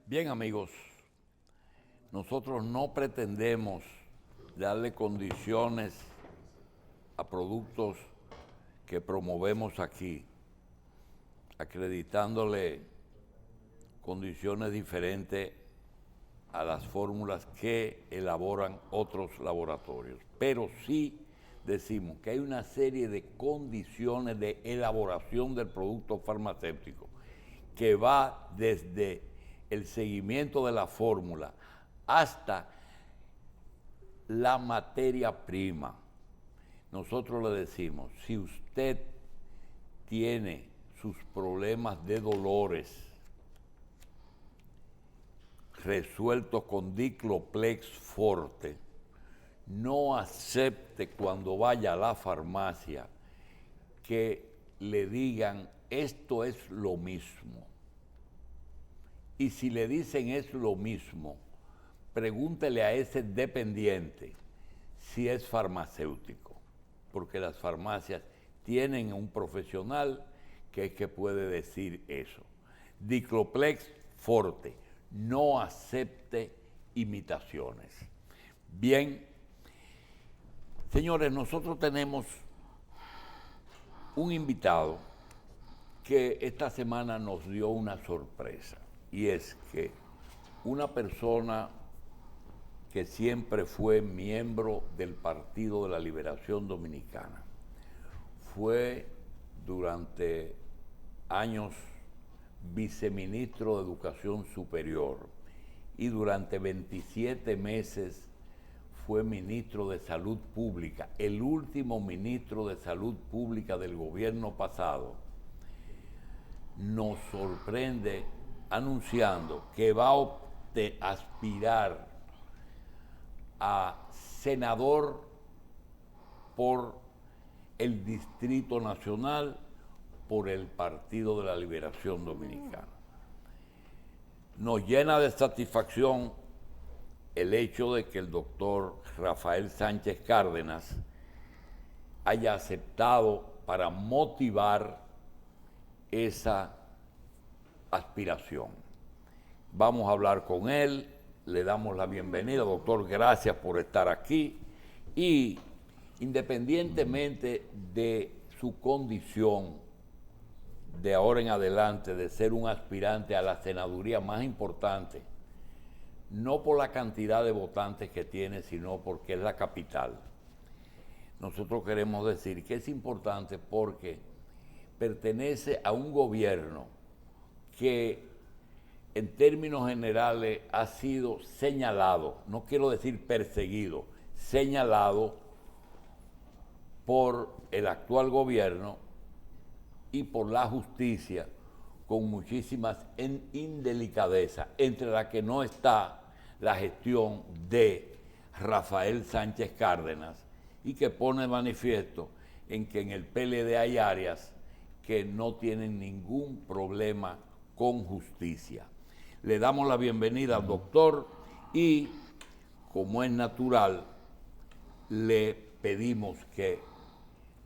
Bien, amigos, nosotros no pretendemos darle condiciones a productos que promovemos aquí, acreditándole condiciones diferentes a las fórmulas que elaboran otros laboratorios. Pero sí decimos que hay una serie de condiciones de elaboración del producto farmacéutico que va desde el seguimiento de la fórmula hasta la materia prima. Nosotros le decimos, si usted tiene sus problemas de dolores resueltos con Dicloplex Forte, no acepte cuando vaya a la farmacia que le digan esto es lo mismo. Y si le dicen es lo mismo, pregúntele a ese dependiente si es farmacéutico, porque las farmacias tienen un profesional que es que puede decir eso. Dicloplex Forte, no acepte imitaciones. Bien, señores, nosotros tenemos un invitado que esta semana nos dio una sorpresa, y es que una persona que siempre fue miembro del Partido de la Liberación Dominicana, fue durante años viceministro de Educación Superior y durante 27 meses fue ministro de Salud Pública, el último ministro de Salud Pública del gobierno pasado, nos sorprende anunciando que va a aspirar a senador por el Distrito Nacional por el Partido de la Liberación Dominicana. Nos llena de satisfacción el hecho de que el doctor Rafael Sánchez Cárdenas haya aceptado para motivar esa aspiración. Vamos a hablar con él, le damos la bienvenida. Doctor, gracias por estar aquí. Y independientemente de su condición de ahora en adelante de ser un aspirante a la senaduría más importante, no por la cantidad de votantes que tiene, sino porque es la capital. Nosotros queremos decir que es importante porque pertenece a un gobierno que en términos generales ha sido señalado, no quiero decir perseguido, señalado por el actual gobierno y por la justicia con muchísimas indelicadezas, entre las que no está la gestión de Rafael Sánchez Cárdenas, y que pone de manifiesto en que en el PLD hay áreas que no tienen ningún problema con justicia. Le damos la bienvenida al doctor y, como es natural, le pedimos que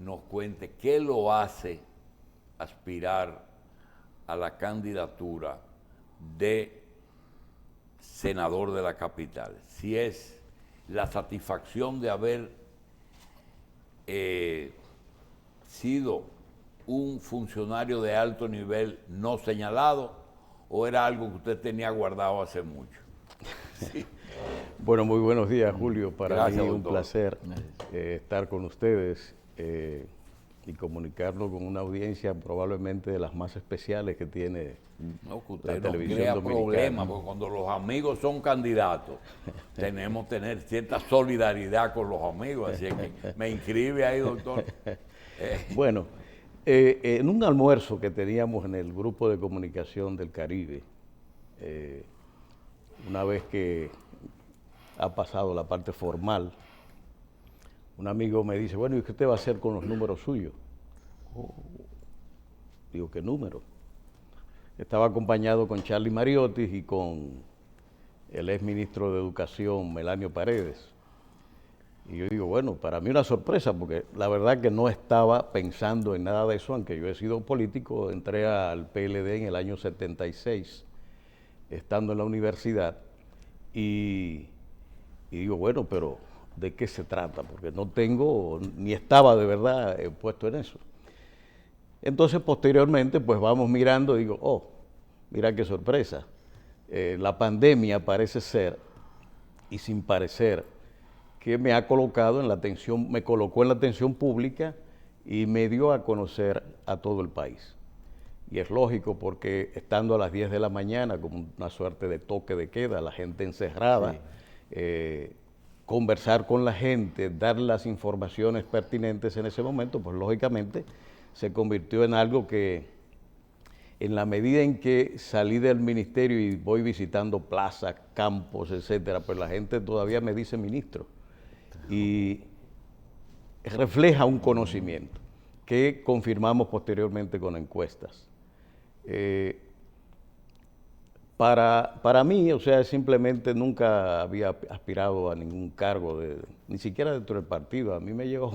nos cuente qué lo hace aspirar a la candidatura de senador de la capital. Si es la satisfacción de haber sido un funcionario de alto nivel no señalado, o era algo que usted tenía guardado hace mucho. Sí. Bueno, muy buenos días, Julio. Para Gracias, mí es un doctor. placer estar con ustedes y comunicarlo con una audiencia probablemente de las más especiales que tiene No, que la usted no televisión crea dominicana. problemas, porque cuando los amigos son candidatos, tenemos que tener cierta solidaridad con los amigos, así que me inscribe ahí, doctor. Bueno, en un almuerzo que teníamos en el grupo de comunicación del Caribe, una vez que ha pasado la parte formal, un amigo me dice, bueno, ¿y qué usted va a hacer con los números suyos? Digo, ¿qué número? Estaba acompañado con Charlie Mariotti y con el ex ministro de Educación, Melanio Paredes. Y yo digo, bueno, para mí una sorpresa, porque la verdad que no estaba pensando en nada de eso, aunque yo he sido político, entré al PLD en el año 76 estando en la universidad, y digo, bueno, pero ¿de qué se trata? Porque no tengo, ni estaba de verdad puesto en eso. Entonces, posteriormente, pues vamos mirando, digo, oh, mira qué sorpresa. La pandemia parece ser, y sin parecer, que me ha colocado en la atención, me colocó en la atención pública y me dio a conocer a todo el país. Y es lógico porque estando a las 10 de la mañana, como una suerte de toque de queda, la gente encerrada, sí. Conversar con la gente, dar las informaciones pertinentes en ese momento, pues lógicamente se convirtió en algo que, en la medida en que salí del ministerio y voy visitando plazas, campos, etcétera, pues la gente todavía me dice ministro. Y refleja un conocimiento que confirmamos posteriormente con encuestas. Para mí, o sea, simplemente nunca había aspirado a ningún cargo, ni siquiera dentro del partido. A mí me llegó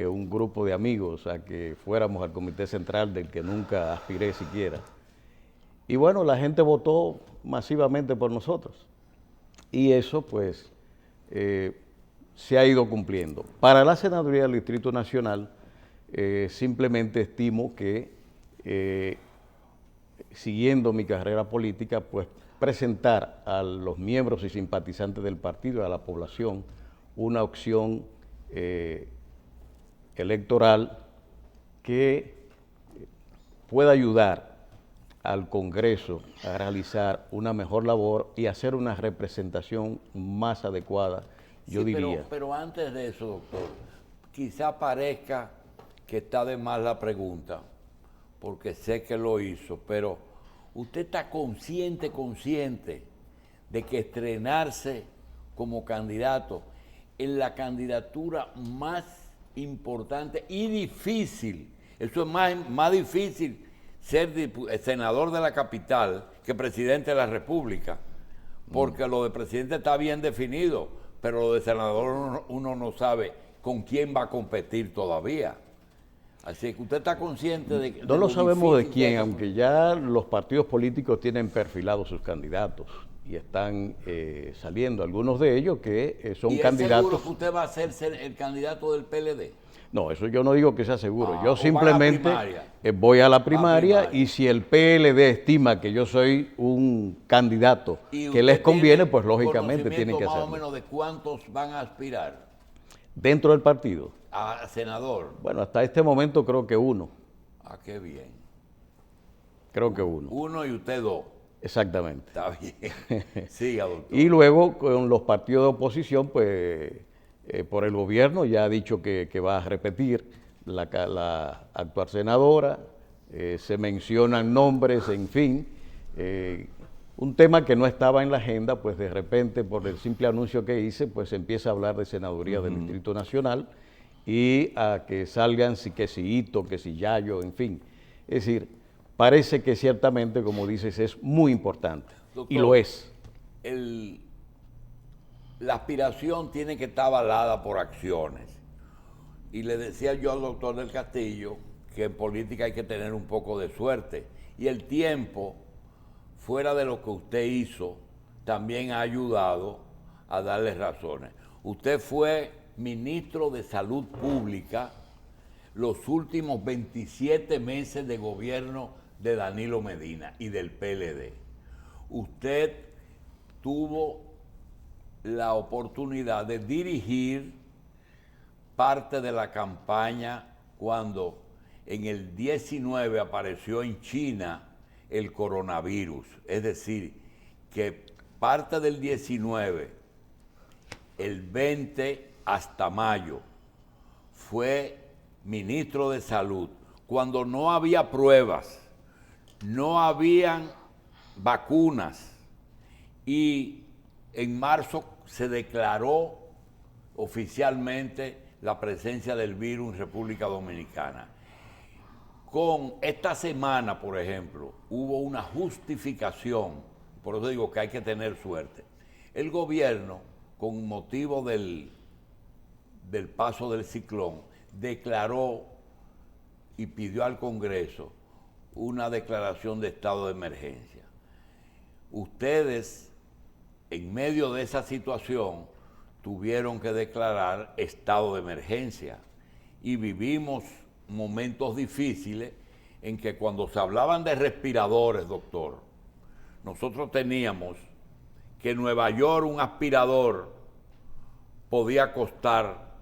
un grupo de amigos a que fuéramos al comité central del que nunca aspiré siquiera. Y bueno, la gente votó masivamente por nosotros. Y eso, pues, se ha ido cumpliendo. Para la senaduría del Distrito Nacional, simplemente estimo que siguiendo mi carrera política, pues presentar a los miembros y simpatizantes del partido y a la población una opción electoral que pueda ayudar al Congreso a realizar una mejor labor y hacer una representación más adecuada, yo diría. Pero antes de eso, doctor, quizá parezca que está de más la pregunta, porque sé que lo hizo, pero usted está consciente de que estrenarse como candidato en la candidatura más importante y difícil, eso es más difícil ser senador de la capital que presidente de la República, porque lo de presidente está bien definido, pero lo de senador uno no sabe con quién va a competir todavía. Así que usted está consciente de que... No lo sabemos de quién, aunque ya los partidos políticos tienen perfilados sus candidatos y están saliendo algunos de ellos que son candidatos... ¿Es seguro que usted va a ser el candidato del PLD? No, eso yo no digo que sea seguro. Yo simplemente voy a la primaria y si el PLD estima que yo soy un candidato que les conviene, pues lógicamente tienen que hacerlo. ¿Más o menos de cuántos van a aspirar? ¿Dentro del partido? A senador. Bueno, hasta este momento creo que uno. Ah, qué bien. Creo que uno. Uno y usted dos. Exactamente. Está bien. Siga, doctor. Y luego con los partidos de oposición, pues por el gobierno ya ha dicho que va a repetir la actual senadora, se mencionan nombres, en fin. Un tema que no estaba en la agenda, pues de repente por el simple anuncio que hice, pues se empieza a hablar de senaduría del Distrito Nacional y a que salgan que si Hito, que si Yayo, en fin. Es decir, parece que ciertamente, como dices, es muy importante. Doctor, y lo es. La aspiración tiene que estar avalada por acciones. Y le decía yo al doctor del Castillo que en política hay que tener un poco de suerte. Y el tiempo, fuera de lo que usted hizo, también ha ayudado a darle razones. Usted fue ministro de Salud Pública los últimos 27 meses de gobierno de Danilo Medina y del PLD. Usted tuvo la oportunidad de dirigir parte de la campaña cuando en el 19 apareció en China el coronavirus. Es decir, que parte del 19, el 20 hasta mayo, fue ministro de Salud, cuando no había pruebas, no habían vacunas, y en marzo se declaró oficialmente la presencia del virus en República Dominicana. Con esta semana, por ejemplo, hubo una justificación, por eso digo que hay que tener suerte. El gobierno, con motivo del paso del ciclón, declaró y pidió al Congreso una declaración de estado de emergencia. ustedes, en medio de esa situación, tuvieron que declarar estado de emergencia y vivimos momentos difíciles en que cuando se hablaban de respiradores, doctor, nosotros teníamos que en Nueva York un aspirador podía costar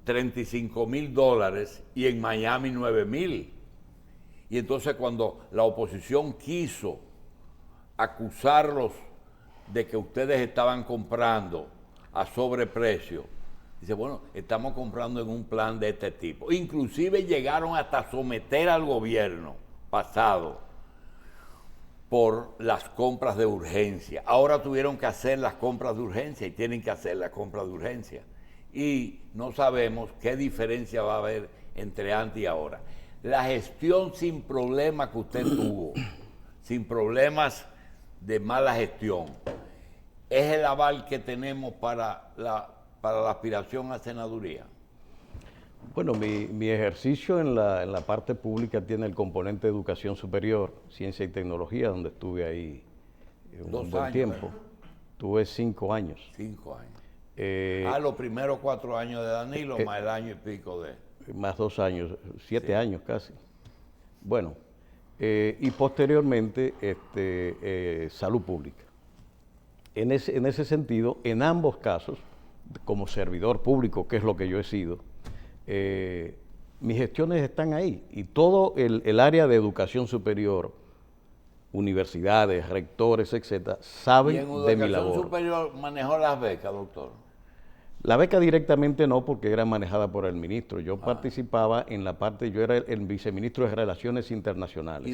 $35,000 y en Miami $9,000. Y entonces cuando la oposición quiso acusarlos de que ustedes estaban comprando a sobreprecio, dice, bueno, estamos comprando en un plan de este tipo. Inclusive llegaron hasta someter al gobierno pasado por las compras de urgencia. Ahora tuvieron que hacer las compras de urgencia y tienen que hacer las compras de urgencia. Y no sabemos qué diferencia va a haber entre antes y ahora. La gestión sin problemas que usted tuvo, sin problemas de mala gestión, es el aval que tenemos para la aspiración a senaduría. Bueno, mi ejercicio en la parte pública tiene el componente de educación superior, ciencia y tecnología, donde estuve ahí un buen tiempo. ¿Verdad? Tuve 5 años. 5 años. Eh, Los primeros 4 años de Danilo, más el año y pico de... Más 2 años, 7 años casi. Bueno, y posteriormente salud pública. En ese sentido, en ambos casos, como servidor público, que es lo que yo he sido, mis gestiones están ahí. Y todo el área de educación superior, universidades, rectores, etcétera, saben de mi labor. ¿Y en educación superior manejó las becas, doctor? La beca directamente no, porque era manejada por el ministro. Yo participaba en la parte, yo era el viceministro de Relaciones Internacionales.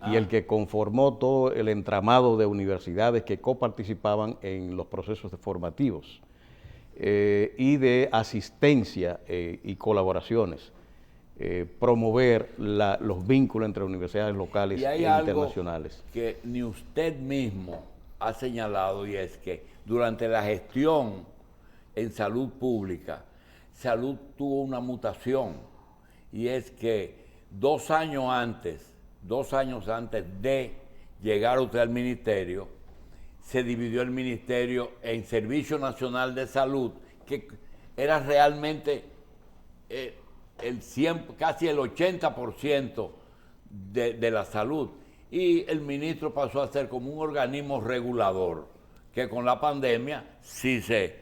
Y el que conformó todo el entramado de universidades que coparticipaban en los procesos formativos y de asistencia y colaboraciones. Promover los vínculos entre universidades locales y hay e internacionales. Algo que ni usted mismo ha señalado, y es que durante la gestión en salud pública, salud tuvo una mutación, y es que 2 años antes de llegar usted al ministerio, se dividió el ministerio en Servicio Nacional de Salud, que era realmente casi el 80% de la salud, y el ministro pasó a ser como un organismo regulador, que con la pandemia sí se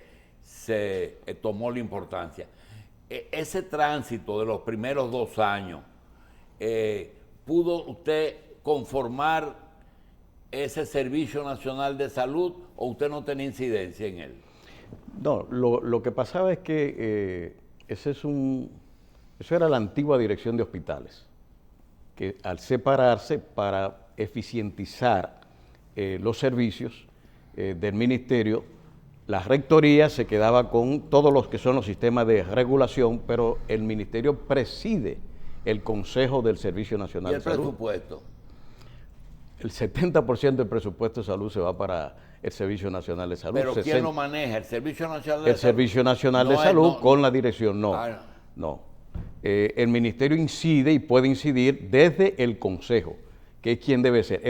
tomó la importancia. Ese tránsito de los primeros 2 años, ¿pudo usted conformar ese Servicio Nacional de Salud o usted no tenía incidencia en él? No, lo que pasaba es que eso era la antigua dirección de hospitales, que al separarse para eficientizar los servicios del ministerio, la rectoría se quedaba con todos los que son los sistemas de regulación, pero el ministerio preside el Consejo del Servicio Nacional de Salud. ¿Y el presupuesto? El 70% del presupuesto de salud se va para el Servicio Nacional de Salud. ¿Pero quién lo maneja? ¿El Servicio Nacional de Salud? El Servicio Nacional de Salud con la dirección, no. No. El ministerio incide y puede incidir desde el Consejo, que es quien debe ser.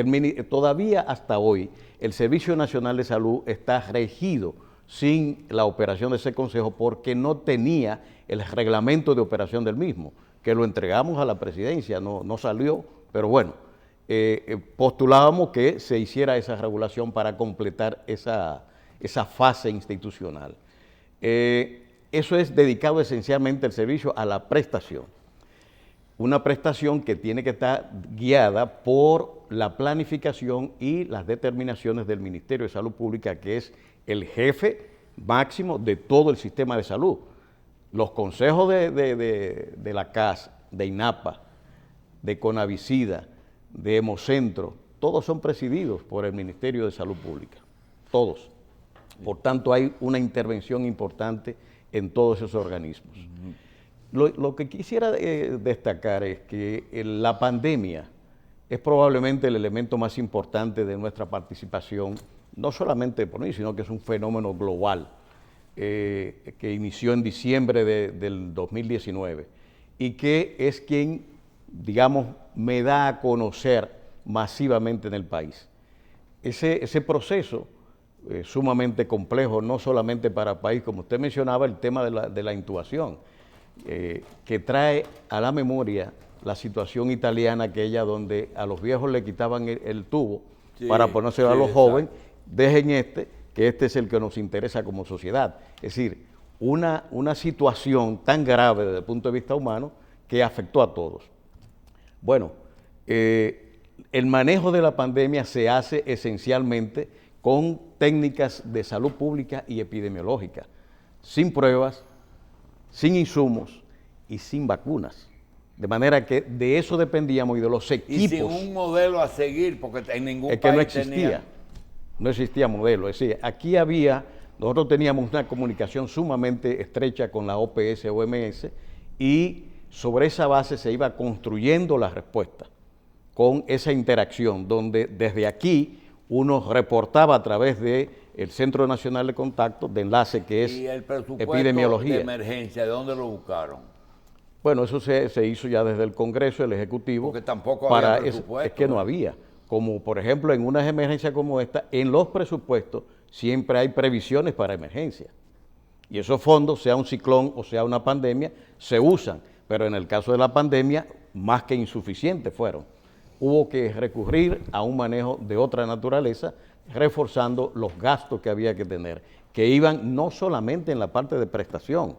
Todavía hasta hoy, el Servicio Nacional de Salud está regido sin la operación de ese consejo porque no tenía el reglamento de operación del mismo, que lo entregamos a la presidencia, no salió, pero bueno, postulábamos que se hiciera esa regulación para completar esa fase institucional. Eso es dedicado esencialmente el servicio a la prestación. Una prestación que tiene que estar guiada por la planificación y las determinaciones del Ministerio de Salud Pública, que es el jefe máximo de todo el sistema de salud. Los consejos de la CAS, de INAPA, de Conavicida, de Hemocentro, todos son presididos por el Ministerio de Salud Pública, todos. Por tanto, hay una intervención importante en todos esos organismos. Lo que quisiera destacar es que la pandemia es probablemente el elemento más importante de nuestra participación, no solamente por mí, sino que es un fenómeno global que inició en diciembre del 2019 y que es quien, digamos, me da a conocer masivamente en el país. ese proceso sumamente complejo, no solamente para el país, como usted mencionaba, el tema de la intubación, que trae a la memoria la situación italiana aquella donde a los viejos le quitaban el tubo para ponérselo a los jóvenes, dejen que este es el que nos interesa como sociedad. Es decir, una situación tan grave desde el punto de vista humano que afectó a todos. Bueno, el manejo de la pandemia se hace esencialmente con técnicas de salud pública y epidemiológica, sin pruebas, sin insumos y sin vacunas. De manera que de eso dependíamos y de los equipos. Y sin un modelo a seguir, porque en ningún país no existía. No existía modelo. Es decir, aquí nosotros teníamos una comunicación sumamente estrecha con la OPS, OMS, y sobre esa base se iba construyendo la respuesta, con esa interacción, donde desde aquí uno reportaba a través del Centro Nacional de Contacto, de enlace que es epidemiología. ¿Y el presupuesto de emergencia, de dónde lo buscaron? Bueno, eso se hizo ya desde el Congreso, el Ejecutivo. Porque tampoco había presupuesto. Es que no había. Como por ejemplo en unas emergencias como esta, en los presupuestos siempre hay previsiones para emergencia. Y esos fondos, sea un ciclón o sea una pandemia, se usan. Pero en el caso de la pandemia, más que insuficientes fueron. Hubo que recurrir a un manejo de otra naturaleza, reforzando los gastos que había que tener, que iban no solamente en la parte de prestación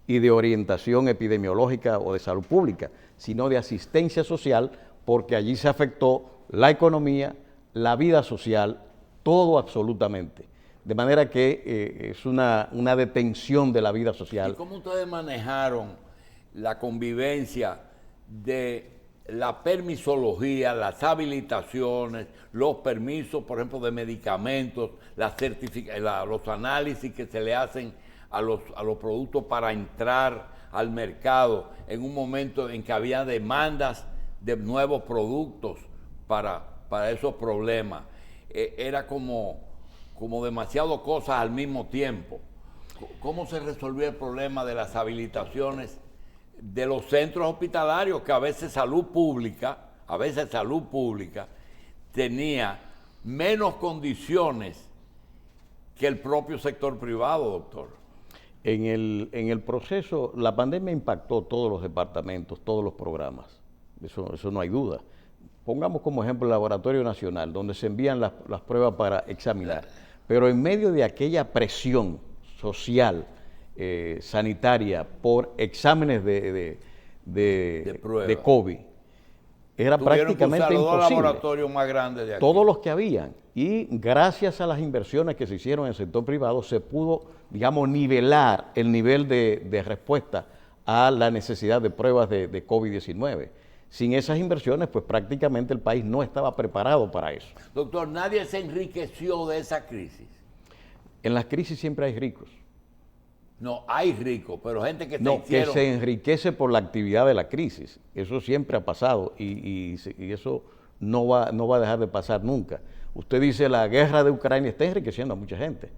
y de orientación epidemiológica o de salud pública, sino de asistencia social, porque allí se afectó la economía, la vida social, todo absolutamente. De manera que es una detención de la vida social. ¿Y cómo ustedes manejaron la convivencia de la permisología, las habilitaciones, los permisos, por ejemplo, de medicamentos, los análisis que se le hacen a los productos para entrar al mercado en un momento en que había demandas de nuevos productos para esos problemas? Era como demasiado cosas al mismo tiempo. ¿Cómo se resolvió el problema de las habilitaciones de los centros hospitalarios, que a veces salud pública tenía menos condiciones que el propio sector privado, doctor? En el proceso, la pandemia impactó todos los departamentos, todos los programas, eso no hay duda. Pongamos como ejemplo el Laboratorio Nacional, donde se envían las pruebas para examinar, pero en medio de aquella presión social, sanitaria, por exámenes de COVID, era prácticamente imposible. Los laboratorios más grandes de aquí. Todos los que habían. Y gracias a las inversiones que se hicieron en el sector privado, se pudo, digamos, nivelar el nivel de respuesta a la necesidad de pruebas de COVID-19. Sin esas inversiones, pues prácticamente el país no estaba preparado para eso. Doctor, nadie se enriqueció de esa crisis. En las crisis siempre hay ricos. No, hay ricos, pero gente que que se enriquece por la actividad de la crisis. Eso siempre ha pasado y eso no va a dejar de pasar nunca. Usted dice la guerra de Ucrania está enriqueciendo a mucha gente.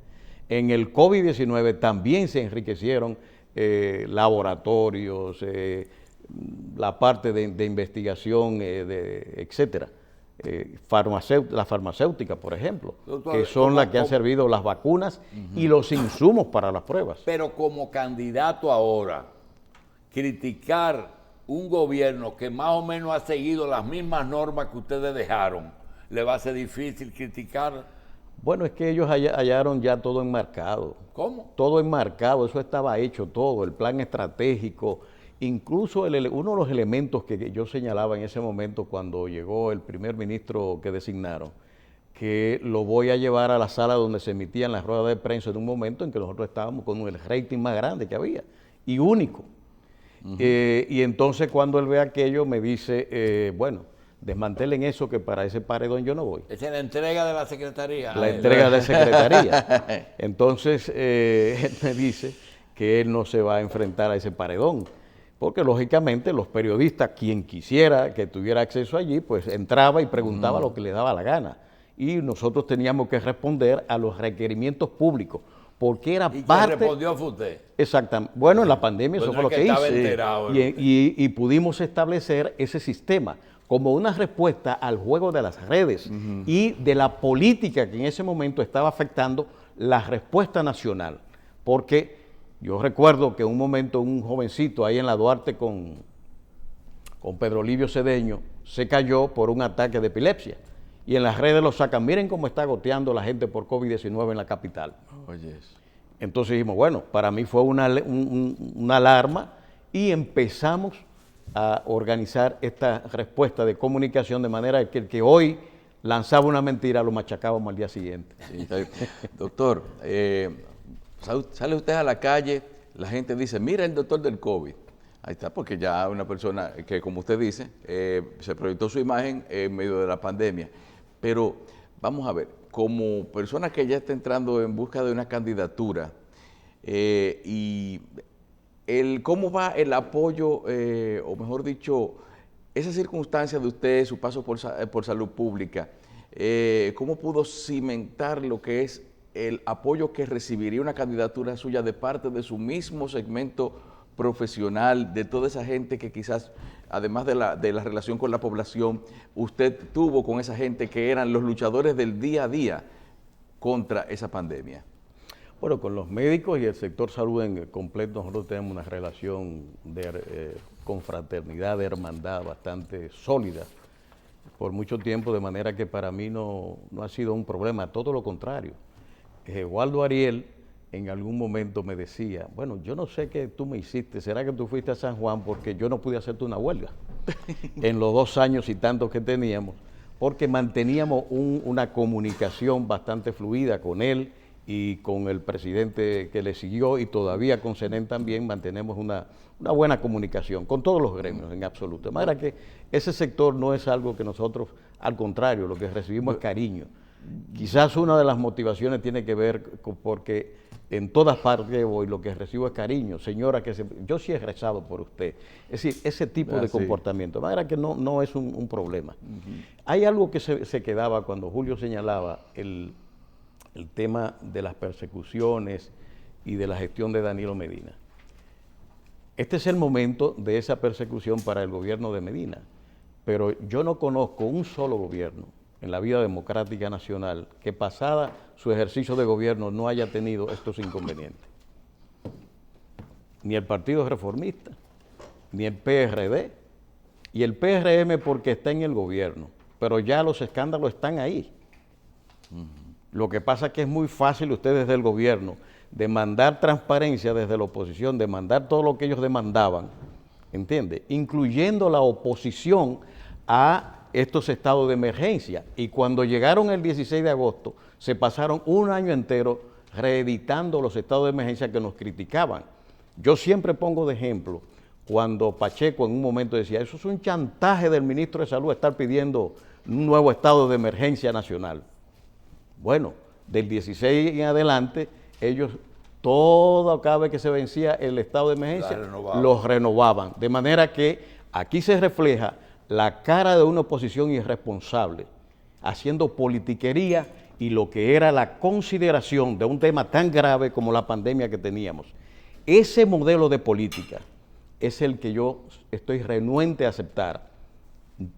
En el COVID-19 también se enriquecieron laboratorios, la parte de investigación, etcétera. La farmacéutica, por ejemplo, doctor, que son las que han servido las vacunas y los insumos para las pruebas. Pero como candidato ahora, criticar un gobierno que más o menos ha seguido las mismas normas que ustedes dejaron, ¿le va a ser difícil criticar? Bueno, es que ellos hallaron ya todo enmarcado. ¿Cómo? Todo enmarcado, eso estaba hecho todo, el plan estratégico. Incluso uno de los elementos que yo señalaba en ese momento cuando llegó el primer ministro que designaron, que lo voy a llevar a la sala donde se emitían las ruedas de prensa en un momento en que nosotros estábamos con el rating más grande que había y único. Y entonces cuando él ve aquello me dice, bueno, desmantelen eso que para ese paredón yo no voy. Esa es la entrega de la Secretaría. La entrega de la Secretaría. Entonces él me dice que él no se va a enfrentar a ese paredón. Porque lógicamente los periodistas, quien quisiera que tuviera acceso allí, pues entraba y preguntaba lo que le daba la gana. Y nosotros teníamos que responder a los requerimientos públicos, porque era parte... ¿Y qué respondió usted? Exactamente. Bueno, en la pandemia eso fue lo que hice. Enterado, y pudimos establecer ese sistema, como una respuesta al juego de las redes y de la política que en ese momento estaba afectando la respuesta nacional. Porque yo recuerdo que en un momento un jovencito ahí en la Duarte con Pedro Livio Cedeño se cayó por un ataque de epilepsia. Y en las redes lo sacan, miren cómo está goteando la gente por COVID-19 en la capital. Oye. Entonces dijimos, bueno, para mí fue una alarma y empezamos a organizar esta respuesta de comunicación de manera que el que hoy lanzaba una mentira lo machacábamos al día siguiente. Sí, está bien. Doctor, sale usted a la calle, la gente dice, mira el doctor del COVID. Ahí está, porque ya una persona que, como usted dice, se proyectó su imagen en medio de la pandemia. Pero vamos a ver, como persona que ya está entrando en busca de una candidatura, y cómo va el apoyo, o mejor dicho, esa circunstancia de usted, su paso por salud pública, ¿cómo pudo cimentar lo que es el apoyo que recibiría una candidatura suya de parte de su mismo segmento profesional, de toda esa gente que quizás, además de la relación con la población, usted tuvo con esa gente que eran los luchadores del día a día contra esa pandemia? Bueno, con los médicos y el sector salud en completo nosotros tenemos una relación de confraternidad, de hermandad bastante sólida por mucho tiempo, de manera que para mí no ha sido un problema, todo lo contrario. Waldo Ariel en algún momento me decía, bueno, yo no sé qué tú me hiciste, ¿será que tú fuiste a San Juan? Porque yo no pude hacerte una huelga en los 2 años y tantos que teníamos, porque manteníamos una comunicación bastante fluida con él y con el presidente que le siguió, y todavía con Senén también mantenemos una buena comunicación con todos los gremios en absoluto. De manera que ese sector no es algo que nosotros, al contrario, lo que recibimos es cariño. Quizás una de las motivaciones tiene que ver porque en todas partes voy, lo que recibo es cariño. Señora, yo sí he rezado por usted. Es decir, ese tipo de comportamiento. De manera que no es un problema. Hay algo que se quedaba cuando Julio señalaba el tema de las persecuciones y de la gestión de Danilo Medina. Este es el momento de esa persecución para el gobierno de Medina, pero yo no conozco un solo gobierno en la vida democrática nacional que pasada su ejercicio de gobierno no haya tenido estos inconvenientes. Ni el Partido Reformista, ni el PRD, y el PRM porque está en el gobierno, pero ya los escándalos están ahí. Lo que pasa es que es muy fácil ustedes del gobierno demandar transparencia desde la oposición, demandar todo lo que ellos demandaban, ¿entiende? Incluyendo la oposición a estos estados de emergencia. Y cuando llegaron el 16 de agosto, se pasaron un año entero reeditando los estados de emergencia que nos criticaban. Yo siempre pongo de ejemplo cuando Pacheco en un momento decía, eso es un chantaje del ministro de Salud estar pidiendo un nuevo estado de emergencia nacional. Bueno, del 16 en adelante, ellos cada vez que se vencía el estado de emergencia, los renovaban. De manera que aquí se refleja la cara de una oposición irresponsable, haciendo politiquería y lo que era la consideración de un tema tan grave como la pandemia que teníamos. Ese modelo de política es el que yo estoy renuente a aceptar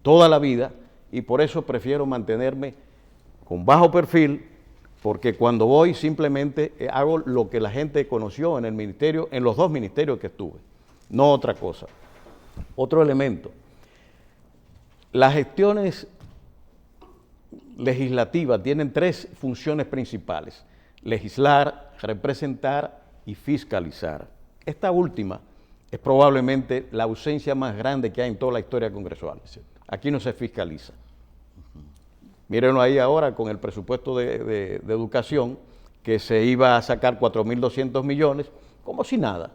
toda la vida, y por eso prefiero mantenerme con bajo perfil, porque cuando voy simplemente hago lo que la gente conoció en el ministerio, en los 2 ministerios que estuve, no otra cosa. Otro elemento, las gestiones legislativas tienen 3 funciones principales: legislar, representar y fiscalizar. Esta última es probablemente la ausencia más grande que hay en toda la historia congresual. Aquí no se fiscaliza. Mírenlo ahí ahora con el presupuesto de educación, que se iba a sacar 4.200 millones, como si nada.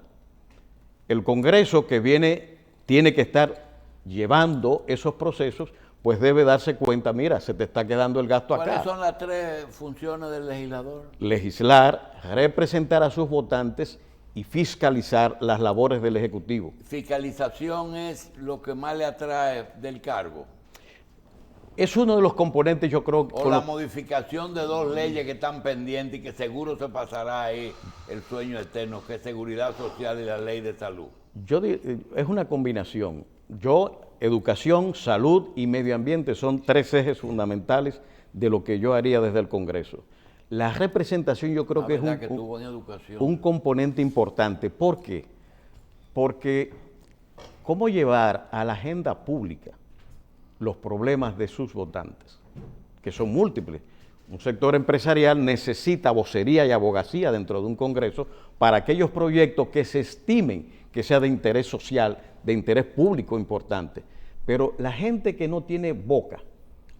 El Congreso que viene tiene que estar llevando esos procesos, pues debe darse cuenta, mira, se te está quedando el gasto acá. ¿Cuáles son las 3 funciones del legislador? Legislar, representar a sus votantes y fiscalizar las labores del Ejecutivo. Fiscalización es lo que más le atrae del cargo. Es uno de los componentes, yo creo. O la modificación de 2 leyes que están pendientes y que seguro se pasará ahí el sueño eterno, que es seguridad social y la ley de salud. Es una combinación educación, salud y medio ambiente son 3 ejes fundamentales de lo que yo haría desde el Congreso. La representación yo creo que es un componente importante. ¿Por qué? Porque ¿cómo llevar a la agenda pública los problemas de sus votantes, que son múltiples? Un sector empresarial necesita vocería y abogacía dentro de un Congreso para aquellos proyectos que se estimen que sea de interés social, de interés público importante. Pero la gente que no tiene boca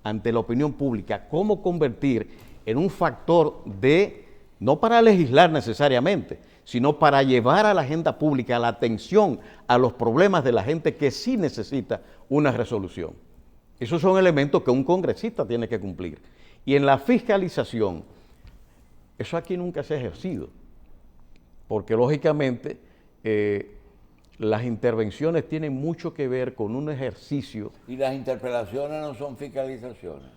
ante la opinión pública, ¿cómo convertir en un factor de, no para legislar necesariamente, sino para llevar a la agenda pública la atención a los problemas de la gente que sí necesita una resolución? Esos son elementos que un congresista tiene que cumplir. Y en la fiscalización, eso aquí nunca se ha ejercido, porque lógicamente las intervenciones tienen mucho que ver con un ejercicio. ¿Y las interpelaciones no son fiscalizaciones?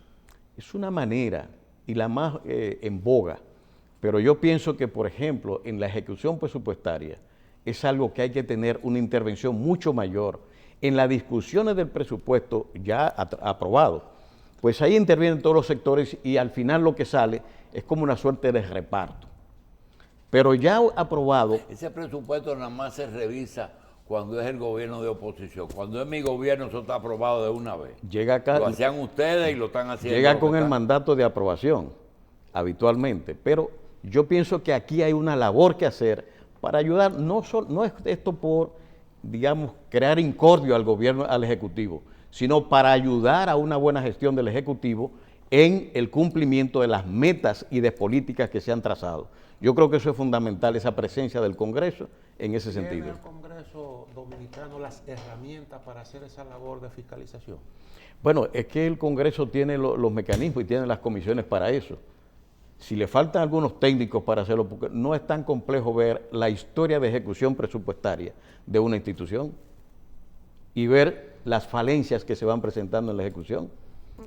Es una manera, y la más en boga, pero yo pienso que, por ejemplo, en la ejecución presupuestaria es algo que hay que tener una intervención mucho mayor. En las discusiones del presupuesto ya aprobado, pues ahí intervienen todos los sectores y al final lo que sale es como una suerte de reparto. Pero ya aprobado... Ese presupuesto nada más se revisa cuando es el gobierno de oposición. Cuando es mi gobierno, eso está aprobado de una vez. Llega acá, lo hacían ustedes y lo están haciendo. Llega con el mandato de aprobación, habitualmente. Pero yo pienso que aquí hay una labor que hacer para ayudar, no es esto por, digamos, crear incordio al gobierno, al Ejecutivo, sino para ayudar a una buena gestión del Ejecutivo en el cumplimiento de las metas y de políticas que se han trazado. Yo creo que eso es fundamental, esa presencia del Congreso en ese sentido. ¿Tiene el Congreso dominicano las herramientas para hacer esa labor de fiscalización? Bueno, es que el Congreso tiene los mecanismos y tiene las comisiones para eso. Si le faltan algunos técnicos para hacerlo, porque no es tan complejo ver la historia de ejecución presupuestaria de una institución y ver las falencias que se van presentando en la ejecución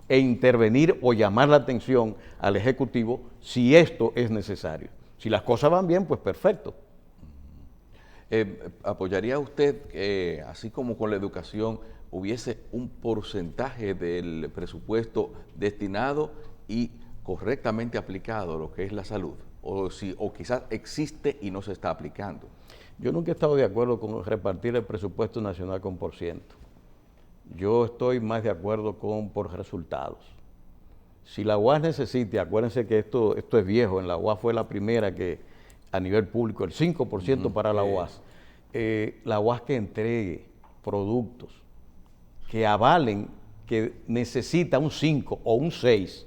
e intervenir o llamar la atención al Ejecutivo si esto es necesario. Si las cosas van bien, pues perfecto. ¿Apoyaría usted que, así como con la educación, hubiese un porcentaje del presupuesto destinado y correctamente aplicado a lo que es la salud? O quizás existe y no se está aplicando. Yo nunca he estado de acuerdo con repartir el presupuesto nacional con %. Yo estoy más de acuerdo por resultados. Si la UAS necesita, acuérdense que esto es viejo, en la UAS fue la primera que a nivel público, el 5% para la UAS. La UAS que entregue productos que avalen que necesita un 5 o un 6.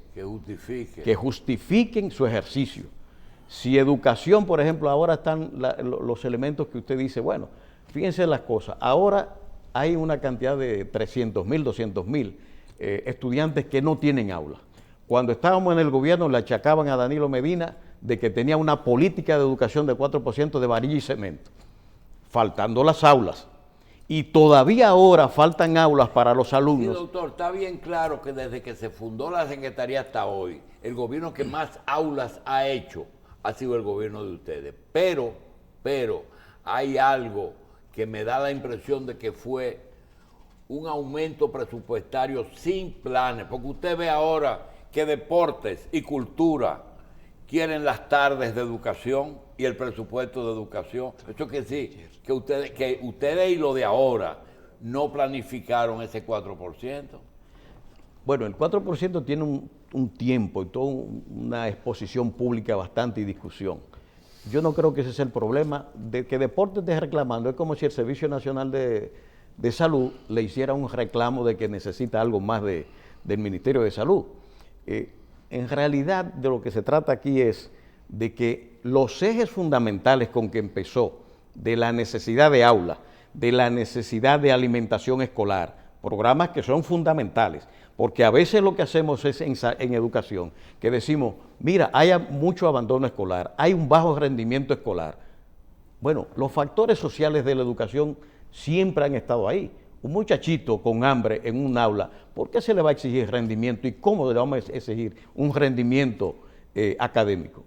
Que justifiquen su ejercicio. Si educación, por ejemplo, ahora están los elementos que usted dice, bueno, fíjense las cosas, ahora hay una cantidad de 300,000, 200,000 estudiantes que no tienen aula. Cuando estábamos en el gobierno le achacaban a Danilo Medina de que tenía una política de educación de 4% de varilla y cemento, faltando las aulas. Y todavía ahora faltan aulas para los alumnos. Sí, doctor, está bien claro que desde que se fundó la Secretaría hasta hoy, el gobierno que más aulas ha hecho ha sido el gobierno de ustedes. Pero hay algo que me da la impresión de que fue un aumento presupuestario sin planes, porque usted ve ahora que deportes y cultura quieren las tardes de educación y el presupuesto de educación. Eso que sí, que ustedes y lo de ahora no planificaron ese 4%. Bueno, el 4% tiene un tiempo y toda una exposición pública bastante y discusión. Yo no creo que ese sea el problema. De que deporte esté reclamando es como si el Servicio Nacional de Salud le hiciera un reclamo de que necesita algo más del Ministerio de Salud. En realidad de lo que se trata aquí es de que los ejes fundamentales con que empezó, de la necesidad de aula, de la necesidad de alimentación escolar, programas que son fundamentales, porque a veces lo que hacemos es en educación, que decimos, mira, hay mucho abandono escolar, hay un bajo rendimiento escolar. Bueno, los factores sociales de la educación siempre han estado ahí. Un muchachito con hambre en un aula, ¿por qué se le va a exigir rendimiento y cómo le vamos a exigir un rendimiento académico?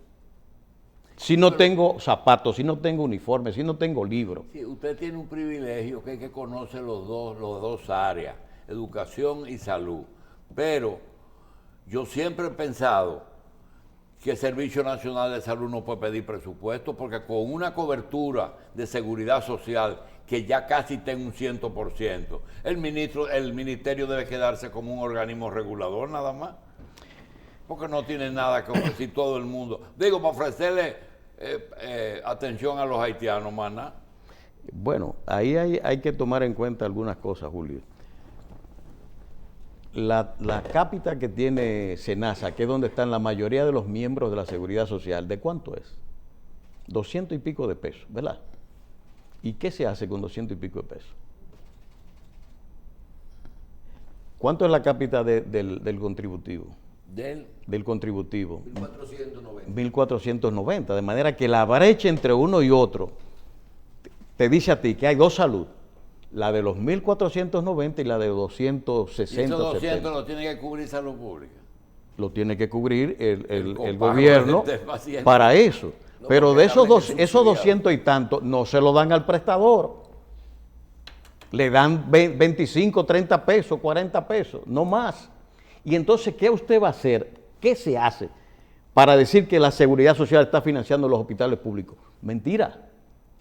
Si no tengo zapatos, si no tengo uniforme, si no tengo libros. Sí, usted tiene un privilegio que es que conoce los dos áreas, educación y salud. Pero yo siempre he pensado que el Servicio Nacional de Salud no puede pedir presupuesto porque con una cobertura de seguridad social que ya casi está en un 100%, el ministerio debe quedarse como un organismo regulador nada más. Porque no tiene nada que ofrecer todo el mundo. Digo, para ofrecerle atención a los haitianos, maná. Bueno, ahí hay que tomar en cuenta algunas cosas, Julio. La cápita que tiene SENASA, que es donde están la mayoría de los miembros de la Seguridad Social, ¿de cuánto es? 200 y pico de pesos, ¿verdad? ¿Y qué se hace con 200 y pico de pesos? ¿Cuánto es la cápita del contributivo? Del contributivo. 1490. 1490, de manera que la brecha entre uno y otro te dice a ti que hay dos salud, la de los 1490 y la de 260. Y esos 200 lo tiene que cubrir salud pública. Lo tiene que cubrir el copago gobierno del paciente. para eso. No, Pero porque de esos, hablan que esos subsidiado. 200 y tanto no se lo dan al prestador. Le dan 25, 30 pesos, 40 pesos, no más. Y entonces, ¿qué usted va a hacer? ¿Qué se hace para decir que la Seguridad Social está financiando los hospitales públicos? Mentira.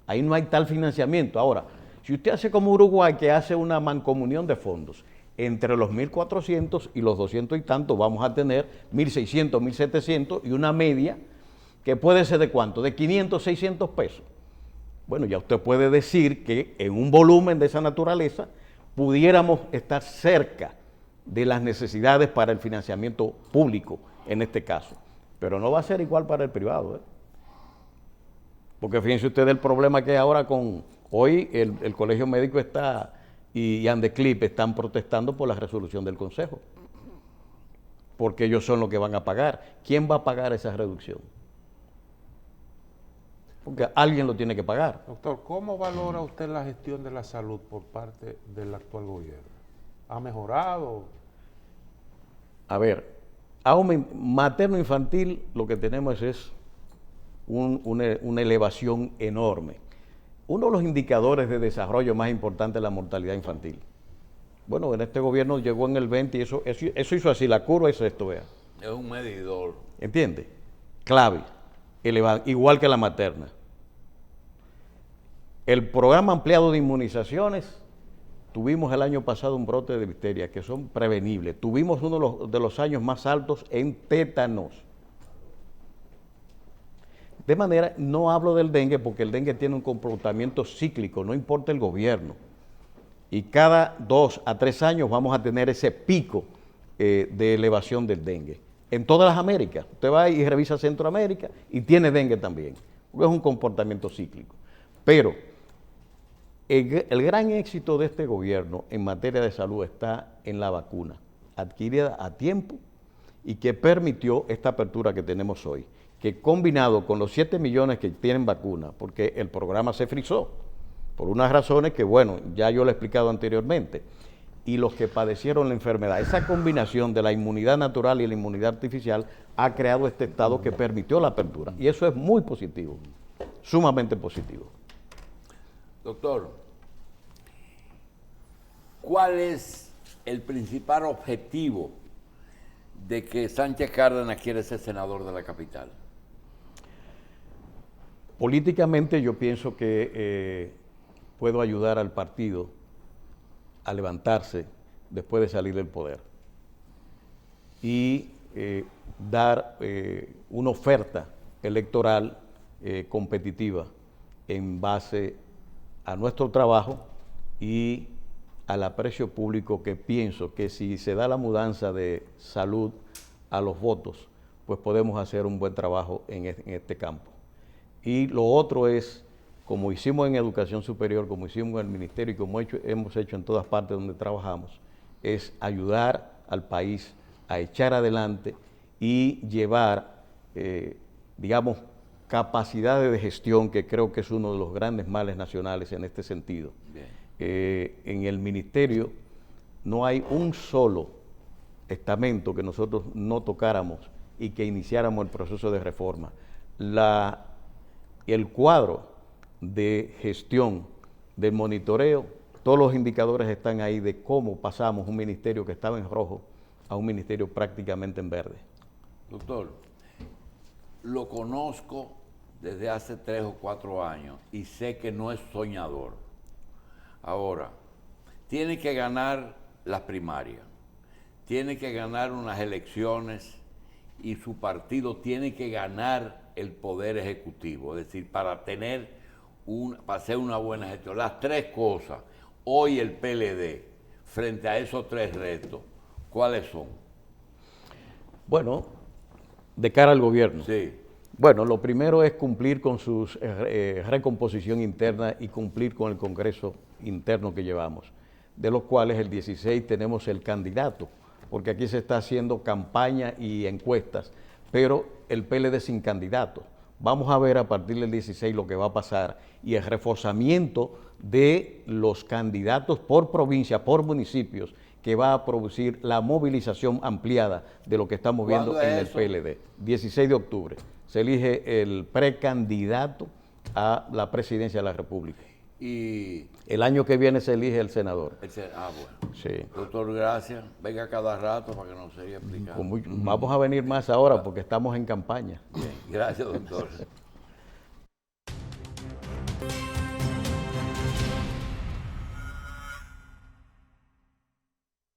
Ahí no hay tal financiamiento. Ahora, si usted hace como Uruguay, que hace una mancomunión de fondos, entre los 1.400 y los 200 y tantos vamos a tener 1.600, 1.700 y una media que puede ser de cuánto, de 500, 600 pesos. Bueno, ya usted puede decir que en un volumen de esa naturaleza pudiéramos estar cerca de las necesidades para el financiamiento público en este caso. Pero no va a ser igual para el privado, ¿eh? Porque fíjense ustedes el problema que hay ahora con... Hoy el Colegio Médico está y Andeclip están protestando por la resolución del Consejo. Porque ellos son los que van a pagar. ¿Quién va a pagar esa reducción? Porque alguien lo tiene que pagar. Doctor, ¿cómo valora usted la gestión de la salud por parte del actual gobierno? ¿Ha mejorado? A ver, materno-infantil lo que tenemos es una elevación enorme. Uno de los indicadores de desarrollo más importantes es la mortalidad infantil. Bueno, en este gobierno llegó en el 20 y eso hizo así, la curva es esto, vea. Es un medidor. ¿Entiende? Clave, elevada, igual que la materna. El programa ampliado de inmunizaciones, tuvimos el año pasado un brote de difteria que son prevenibles. Tuvimos uno de los años más altos en tétanos. De manera, no hablo del dengue porque el dengue tiene un comportamiento cíclico, no importa el gobierno. Y cada 2 a 3 años vamos a tener ese pico de elevación del dengue. En todas las Américas. Usted va y revisa Centroamérica y tiene dengue también. Porque es un comportamiento cíclico. Pero el gran éxito de este gobierno en materia de salud está en la vacuna, adquirida a tiempo y que permitió esta apertura que tenemos hoy, que combinado con los 7 millones que tienen vacuna, porque el programa se frizó, por unas razones que, bueno, ya yo lo he explicado anteriormente, y los que padecieron la enfermedad, esa combinación de la inmunidad natural y la inmunidad artificial ha creado este estado que permitió la apertura, y eso es muy positivo, sumamente positivo. Doctor, ¿cuál es el principal objetivo de que Sánchez Cárdenas quiere ser senador de la capital? Políticamente yo pienso que puedo ayudar al partido a levantarse después de salir del poder y dar una oferta electoral competitiva en base a nuestro trabajo y al aprecio público que pienso que si se da la mudanza de salud a los votos, pues podemos hacer un buen trabajo en este campo. Y lo otro es, como hicimos en educación superior, como hicimos en el ministerio y como hemos hecho en todas partes donde trabajamos, es ayudar al país a echar adelante y llevar, digamos, capacidades de gestión, que creo que es uno de los grandes males nacionales en este sentido. En el ministerio no hay un solo estamento que nosotros no tocáramos y que iniciáramos el proceso de reforma. La el cuadro de gestión, del monitoreo, todos los indicadores están ahí de cómo pasamos un ministerio que estaba en rojo a un ministerio prácticamente en verde. Doctor, lo conozco desde hace 3 o 4 años y sé que no es soñador. Ahora, tiene que ganar las primarias, tiene que ganar unas elecciones y su partido tiene que ganar el poder ejecutivo, es decir, para hacer una buena gestión. Las 3 cosas, hoy el PLD, frente a esos 3 retos, ¿cuáles son? Bueno, de cara al gobierno. Sí. Bueno, lo primero es cumplir con su recomposición interna y cumplir con el Congreso interno que llevamos, de los cuales el 16 tenemos el candidato, porque aquí se está haciendo campaña y encuestas, pero el PLD sin candidato. Vamos a ver a partir del 16 lo que va a pasar y el reforzamiento de los candidatos por provincia, por municipios, que va a producir la movilización ampliada de lo que estamos viendo en el PLD. 16 de octubre se elige el precandidato a la presidencia de la República. Y el año que viene se elige el senador. Bueno. Sí. Doctor, gracias. Venga cada rato para que nos siga explicando. Vamos a venir más ahora porque estamos en campaña. Bien, gracias, doctor.